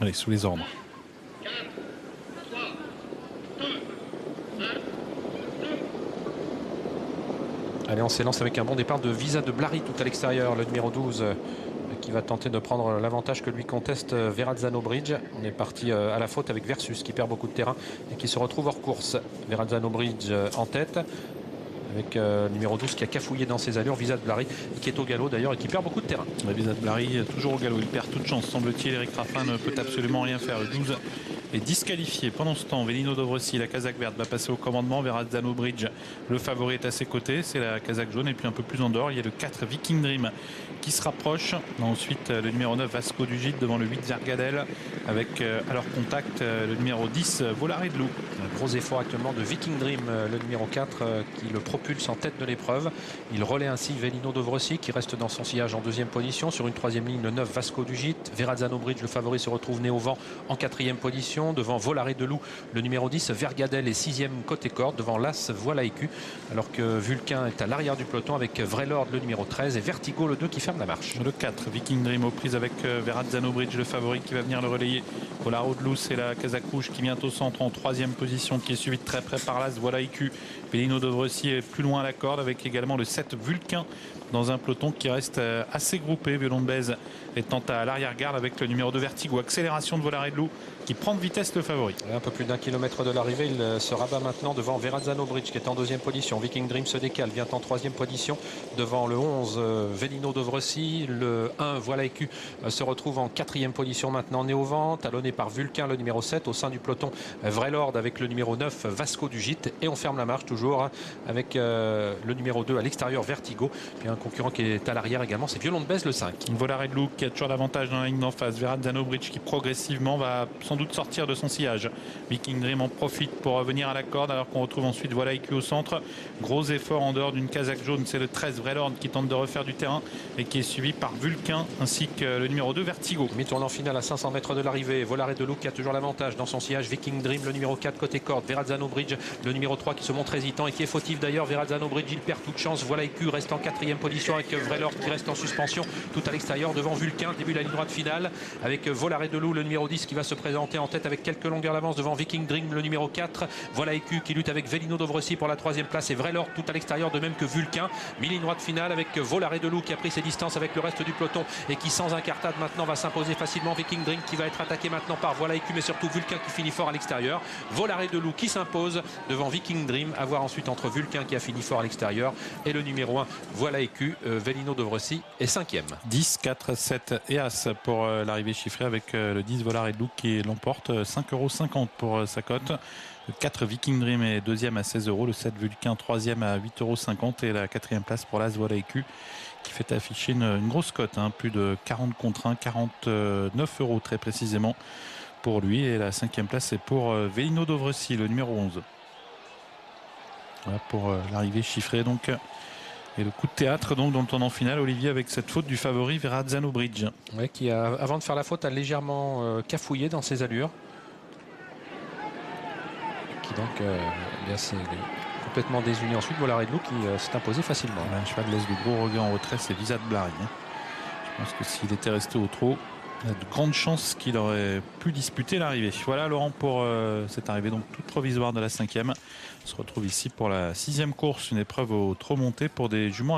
Allez, sous les ordres. Allez, on s'élance avec un bon départ de Visa de Blary tout à l'extérieur, le numéro 12 qui va tenter de prendre l'avantage que lui conteste Verrazzano Bridge. On est parti à la faute avec Versus qui perd beaucoup de terrain et qui se retrouve hors course. Verrazzano Bridge en tête avec le numéro 12 qui a cafouillé dans ses allures, Visa de Blary, qui est au galop d'ailleurs et qui perd beaucoup de terrain. Visa de Blary toujours au galop, il perd toute chance, semble-t-il. Eric Raffin ne peut absolument rien faire. Le 12 est disqualifié. Pendant ce temps, Velino Dovrecy, la casaque verte, va passer au commandement. Verrazzano Bridge, le favori, est à ses côtés. C'est la casaque jaune. Et puis un peu plus en dehors, il y a le 4 Viking Dream qui se rapproche. Ensuite, le numéro 9 Vasco du Gite devant le 8 Zergadel. Avec à leur contact le numéro 10 Volare de Loup. Un gros effort actuellement de Viking Dream, le numéro 4 qui le propulse en tête de l'épreuve. Il relaie ainsi Velino Dovrecy qui reste dans son sillage en deuxième position. Sur une troisième ligne, le 9 Vasco du Gite. Verrazzano Bridge, le favori, se retrouve né au vent en quatrième position. Devant Volare de Loup, le numéro 10 Vergadel est sixième côté corde. Devant l'As Voilà Écu. Alors que Vulcain est à l'arrière du peloton avec Vrelord, le numéro 13, et Vertigo, le 2, qui ferme la marche. Le 4 Viking Dream aux prises avec Verrazzano Bridge, le favori, qui va venir le relayer. Volare de Loup, c'est la casaque rouge qui vient au centre en troisième position, qui est suivie de très près par l'As Voilà Écu. Velino Dovrecy est plus loin à la corde avec également le 7 Vulcain dans un peloton qui reste assez groupé. Violon de Bèze étant à l'arrière-garde avec le numéro 2 Vertigo. Accélération de Volare de Loup qui prend de vitesse le favori. Un peu plus d'un kilomètre de l'arrivée, il se rabat maintenant devant Verrazzano Bridge qui est en deuxième position. Viking Dream se décale, vient en troisième position devant le 11 Velino Dovrecy. Le 1 Voilà Écu se retrouve en quatrième position maintenant, né au vent, talonné par Vulcain, le numéro 7. Au sein du peloton, Vrelord avec le numéro 9 Vasco du Gite. Et on ferme la marche toujours avec le numéro 2 à l'extérieur Vertigo. Puis un concurrent qui est à l'arrière également, c'est Violon de Bèze, le 5. Volare de Loup qui a toujours l'avantage dans la ligne d'en face. Verrazzano Bridge qui progressivement va sans doute sortir de son sillage. Viking Dream en profite pour revenir à la corde alors qu'on retrouve ensuite Voilà Écu au centre. Gros effort en dehors d'une casaque jaune, c'est le 13 Vrelord qui tente de refaire du terrain et qui est suivi par Vulcain ainsi que le numéro 2 Vertigo. Mi-tournant final à 500 mètres de l'arrivée. Volare de Loup qui a toujours l'avantage dans son sillage. Viking Dream, le numéro 4 côté corde. Verrazzano Bridge, le numéro 3 qui se montre hésitant et qui est fautif d'ailleurs. Verrazzano Bridge, il perd toute chance. Voilà Écu reste en quatrième position avec Vrelord qui reste en suspension tout à l'extérieur devant Vulcain. Début de la ligne droite finale avec Volare de Loup, le numéro 10 qui va se présenter en tête avec quelques longueurs d'avance devant Viking Dream, le numéro 4. Voilà Écu qui lutte avec Velino Dovrecy pour la troisième place et Vrelord tout à l'extérieur, de même que Vulcain. Mi-ligne droite finale avec Volare de Loup qui a pris ses distances avec le reste du peloton et qui sans incartade maintenant va s'imposer facilement. Viking Dream qui va être attaqué maintenant par Voilà Écu, mais surtout Vulcain qui finit fort à l'extérieur. Volare de Loup qui s'impose devant Viking Dream, à voir ensuite entre Vulcain qui a fini fort à l'extérieur et le numéro 1 Voilà Écu. Velino Dovrecy est cinquième. 10, 4, 7 et As pour l'arrivée chiffrée avec le 10 Volare de Loup qui l'emporte. 5,50 € pour sa cote. Le 4 Viking Dream est deuxième à 16 €. Le 7 Vulcain troisième à 8,50 € et la quatrième place pour l'As Voilà Écu qui fait afficher une grosse cote, plus de 40 contre 1, 49 € très précisément pour lui. Et la cinquième place c'est pour Velino Dovrecy, le numéro 11. Voilà pour l'arrivée chiffrée donc. Et le coup de théâtre donc dans le tournant final, Olivier, avec cette faute du favori Verrazzano Bridge. Oui, qui a, avant de faire la faute, a légèrement cafouillé dans ses allures. Qui donc s'est complètement désuni. Ensuite, Volare de Loup qui s'est imposé facilement. Un cheval laisse de gros regrets en retrait, c'est Visa de Blary. Je pense que s'il était resté au trot, il y a de grandes chances qu'il aurait pu disputer l'arrivée. Voilà Laurent pour cette arrivée donc toute provisoire de la cinquième. On se retrouve ici pour la sixième course, une épreuve au trot monté pour des juments.